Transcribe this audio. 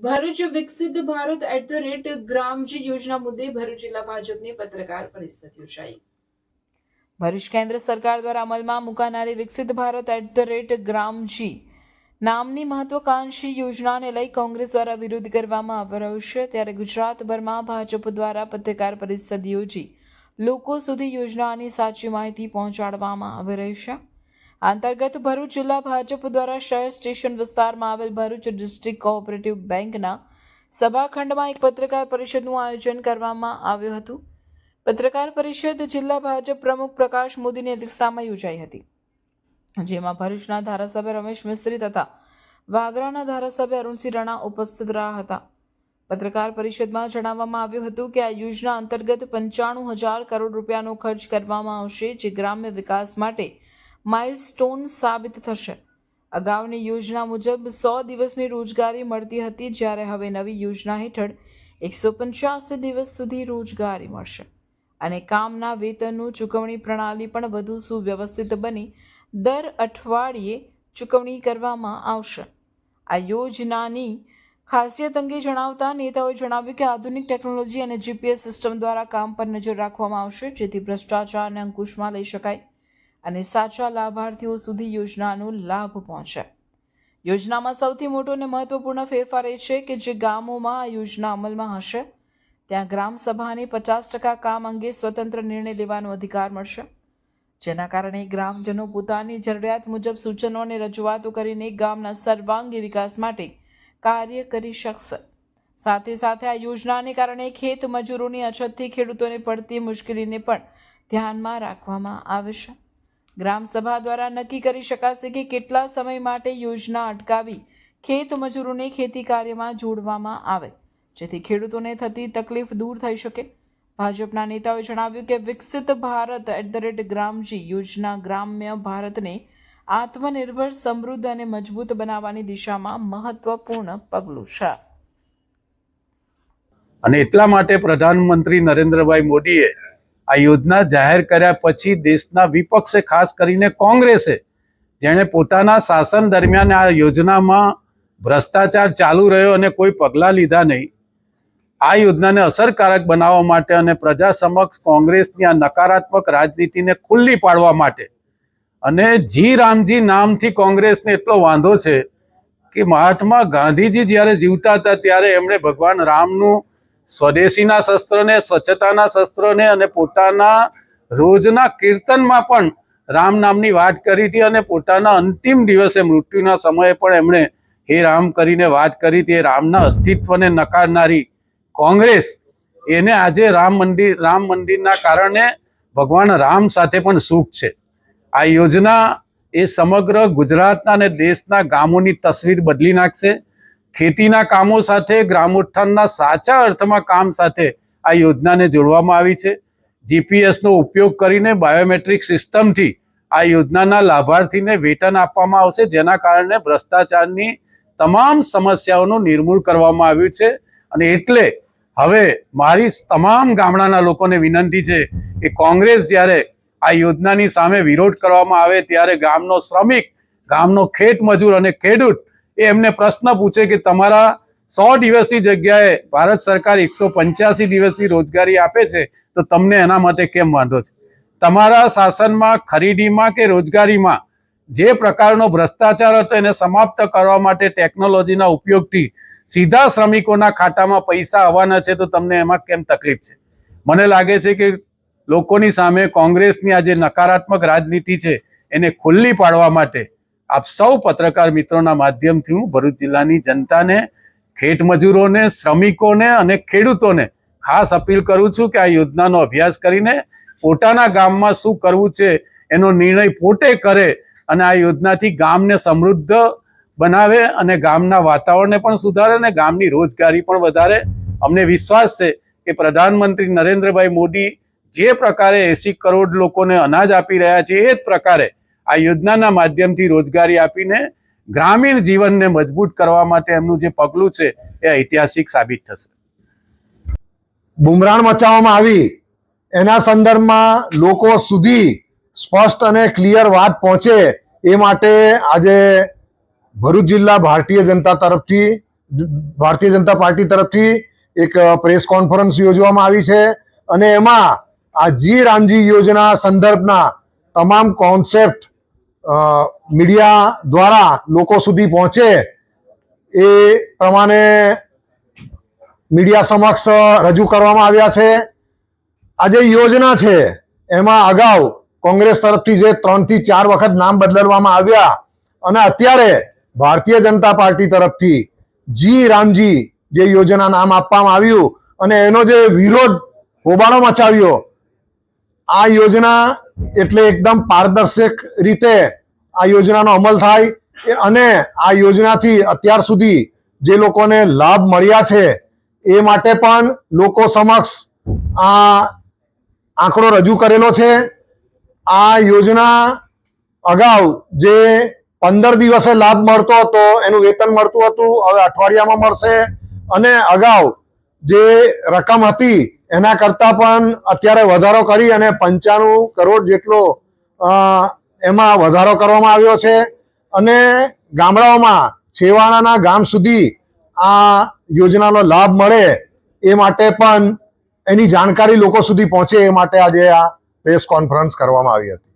ભરૂચ વિકસિત ભારત @ગ્રામજી યોજના મુદ્દે ભરૂચ જિલ્લા ભાજપની પત્રકાર પરિષદ યોજાઈ। ભરૂચ કેન્દ્ર સરકાર દ્વારા અમલમાં મુકાનારી વિકસિત ભારત @ગ્રામજી નામની મહત્વાકાંક્ષી યોજનાને લઈ કોંગ્રેસ દ્વારા વિરોધ કરવામાં આવી રહ્યો છે, ત્યારે ગુજરાતભરમાં ભાજપ દ્વારા પત્રકાર પરિષદ યોજી લોકો સુધી યોજનાની સાચી માહિતી પહોંચાડવામાં આવી રહી છે। અંતર્ગત ભરૂચ જિલ્લા ભાજપ દ્વારા શહેર સ્ટેશન વિસ્તારમાં આવેલ ભરૂચ ડિસ્ટ્રિક્ટ કોઓપરેટિવ બેંકના સભાખંડમાં એક પત્રકાર પરિષદનું આયોજન કરવામાં આવ્યું હતું। પત્રકાર પરિષદ જિલ્લા ભાજપ પ્રમુખ પ્રકાશ મોદીની અધ્યક્ષતામાં યોજાઈ હતી, જેમાં ભરૂચના ધારાસભ્ય રમેશ મિસ્ત્રી તથા વાગરાના ધારાસભ્ય અરુણસિંહ રાણા ઉપસ્થિત રહ્યા હતા। પત્રકાર પરિષદમાં જણાવવામાં આવ્યું હતું કે આ યોજના અંતર્ગત 95,000 કરોડ રૂપિયાનો ખર્ચ કરવામાં આવશે, જે ગ્રામ્ય વિકાસ માટે માઇલસ્ટોન સાબિત થશે। અગાઉની યોજના મુજબ 100 દિવસની રોજગારી મળતી હતી, જ્યારે હવે નવી યોજના હેઠળ 185 દિવસ સુધી રોજગારી મળશે અને કામના વેતનનું ચૂકવણી પ્રણાલી પણ વધુ સુવ્યવસ્થિત બની દર અઠવાડિયે ચૂકવણી કરવામાં આવશે। આ યોજનાની ખાસિયત અંગે જણાવતા નેતાઓએ જણાવ્યું કે આધુનિક ટેકનોલોજી અને જીપીએસ સિસ્ટમ દ્વારા કામ પર નજર રાખવામાં આવશે, જેથી ભ્રષ્ટાચારને અંકુશમાં લઈ શકાય અને સાચા લાભાર્થીઓ સુધી યોજનાનો લાભ પહોંચે। યોજનામાં સૌથી મોટો અને મહત્વપૂર્ણ ફેરફાર એ છે કે જે ગામોમાં આ યોજના અમલમાં હશે ત્યાં ગ્રામ સભાને 50% કામ અંગે સ્વતંત્ર નિર્ણય લેવાનો અધિકાર મળશે, જેના કારણે ગ્રામજનો પોતાની જરૂરિયાત મુજબ સૂચનો અને રજૂઆતો કરીને ગામના સર્વાંગી વિકાસ માટે કાર્ય કરી શકશે। સાથે સાથે આ યોજનાને કારણે ખેત મજૂરોની અછતથી ખેડૂતોને પડતી મુશ્કેલીને પણ ધ્યાનમાં રાખવામાં આવશે। ગ્રામ સભા દ્વારા નક્કી કરી શકાશે કે કેટલા સમય માટે યોજના અટકાવી ખેત મજૂરોને ખેતી કાર્યમાં જોડવામાં આવે, જેથી ખેડૂતોને થતી તકલીફ દૂર થઈ શકે। ભાજપના નેતાઓએ જણાવ્યું કે વિકસિત ભારત @ગ્રામજી યોજના ગ્રામ્ય ભારતને આત્મનિર્ભર, સમૃદ્ધ અને મજબૂત બનાવવાની દિશામાં મહત્વપૂર્ણ પગલું છે અને એટલા માટે પ્રધાનમંત્રી નરેન્દ્રભાઈ મોદીએ આ યોજના જાહેર કર્યા પછી દેશના વિપક્ષે, ખાસ કરીને કોંગ્રેસે, જેણે પોતાના શાસન દરમિયાન આ યોજનામાં ભ્રષ્ટાચાર ચાલુ રહ્યો અને કોઈ પગલાં લીધા નહીં, આ યોજનાને અસરકારક બનાવવા માટે અને પ્રજા સમક્ષ કોંગ્રેસની આ નકારાત્મક રાજનીતિને ખુલ્લી પાડવા માટે અને જી રામજી નામથી કોંગ્રેસને એટલો વાંધો છે કે મહાત્મા ગાંધીજી જ્યારે જીવતા હતા ત્યારે એમણે ભગવાન રામનું સ્વદેશીના શસ્ત્રને, સ્વચ્છતાના શસ્ત્રને અને પોતાના રોજના કીર્તનમાં પણ રામ નામની વાત કરી હતી અને પોતાના અંતિમ દિવસે મૃત્યુના સમયે પણ એમણે હે રામ કરીને વાત કરી હતી। રામના અસ્તિત્વને નકારનારી કોંગ્રેસ, એને આજે રામ મંદિરના કારણે ભગવાન રામ સાથે પણ સુખ છે। આ યોજના એ સમગ્ર ગુજરાતના અને દેશના ગામોની તસવીર બદલી નાખશે। ખેતીના કામો સાથે ગ્રામોત્થાનના સાચા અર્થમાં કામ સાથે આ યોજનાને જોડવામાં આવી છે। જીપીએસનો ઉપયોગ કરીને બાયોમેટ્રિક સિસ્ટમથી આ યોજનાના લાભાર્થીને વેતન આપવામાં આવશે, જેના કારણે ભ્રષ્ટાચારની તમામ સમસ્યાઓનું નિર્મૂળ કરવામાં આવ્યું છે। અને એટલે હવે મારી તમામ ગામડાના લોકોને વિનંતી છે કે કોંગ્રેસ જ્યારે આ યોજનાની સામે વિરોધ કરવામાં આવે ત્યારે ગામનો શ્રમિક, ગામનો ખેત મજૂર અને ખેડૂત એમને પ્રશ્ન પૂછે કે તમારા 100 દિવસની જગ્યાએ ભારત સરકાર 185 દિવસની રોજગારી આપે છે, તો તમને એના માટે કેમ વાંધો છે? તમારા શાસનમાં, ખરીદીમાં કે રોજગારીમાં જે પ્રકારનો ભ્રષ્ટાચાર હતો એને સમાપ્ત કરવા માટે ટેકનોલોજીના ઉપયોગથી સીધા શ્રમિકોના ખાતામાં પૈસા આવવાના છે, તો તમને એમાં કેમ તકલીફ છે? મને લાગે છે કે લોકોની સામે કોંગ્રેસની આ જે નકારાત્મક રાજનીતિ છે એને ખુલ્લી પાડવા માટે આપ સૌ પત્રકાર મિત્રોના માધ્યમથી હું ભરૂચ જિલ્લાની જનતાને, ખેત મજૂરોને, શ્રમિકોને અને ખેડૂતોને ખાસ અપીલ કરું છું કે આ યોજનાનો અભ્યાસ કરીને પોતાના ગામમાં શું કરવું છે એનો નિર્ણય પોતે કરે અને આ યોજનાથી ગામને સમૃદ્ધ બનાવે અને ગામના વાતાવરણને પણ સુધારે અને ગામની રોજગારી પણ વધારે। અમને વિશ્વાસ છે કે પ્રધાનમંત્રી નરેન્દ્રભાઈ મોદી જે પ્રકારે 80 કરોડ લોકોને અનાજ આપી રહ્યા છે એ જ પ્રકારે આ યોજનાના માધ્યમથી રોજગારી આપીને ગ્રામીણ જીવનને મજબૂત કરવા માટે એમનું જે પગલું છે એ ઐતિહાસિક સાબિત થશે। બુમરાણ મચાવવામાં આવી એના સંદર્ભમાં લોકો સુધી સ્પષ્ટ અને ક્લિયર વાત પહોંચે એ માટે આજે ભરૂચ જિલ્લા ભારતીય જનતા તરફથી ભારતીય જનતા પાર્ટી તરફથી એક પ્રેસ કોન્ફરન્સ યોજવામાં આવી છે અને એમાં આ જી રામજી યોજના સંદર્ભના તમામ કોન્સેપ્ટ મીડિયા દ્વારા લોકો સુધી પહોંચે એ પ્રમાણે મીડિયા સમક્ષ રજૂ કરવામાં આવ્યા છે. આ જે યોજના છે એમાં અગાઉ કોંગ્રેસ તરફથી જે 3 થી 4 વખત નામ બદલવામાં આવ્યા અને અત્યારે ભારતીય જનતા પાર્ટી તરફથી જી રામજી જે યોજના નામ આપવામાં આવ્યું અને એનો જે વિરોધ હોબાળો મચાવ્યો. આ યોજના એટલે એકદમ પારદર્શક રીતે આ યોજનાનો અમલ થાય અને આ યોજનાથી અત્યાર સુધી જે લોકોને લાભ મળ્યા છે એ માટે પણ લોકો સમક્ષ આ આંકડો રજૂ કરેલો છે. આ યોજના અગાઉ જે 15 દિવસે લાભ મળતો હતો એનું વેતન મળતું હતું, હવે અઠવાડિયામાં મળશે અને અગાઉ જે રકમ હતી એના કરતાં પણ અત્યારે વધારો કરી અને 95 કરોડ જેટલો એમાં વધારો કરવામાં આવ્યો છે અને ગામડાઓમાં છેવાડાના ગામ સુધી આ યોજનાનો લાભ મળે એ માટે પણ એની જાણકારી લોકો સુધી પહોંચે એ માટે આજે આ પ્રેસ કોન્ફરન્સ કરવામાં આવી હતી.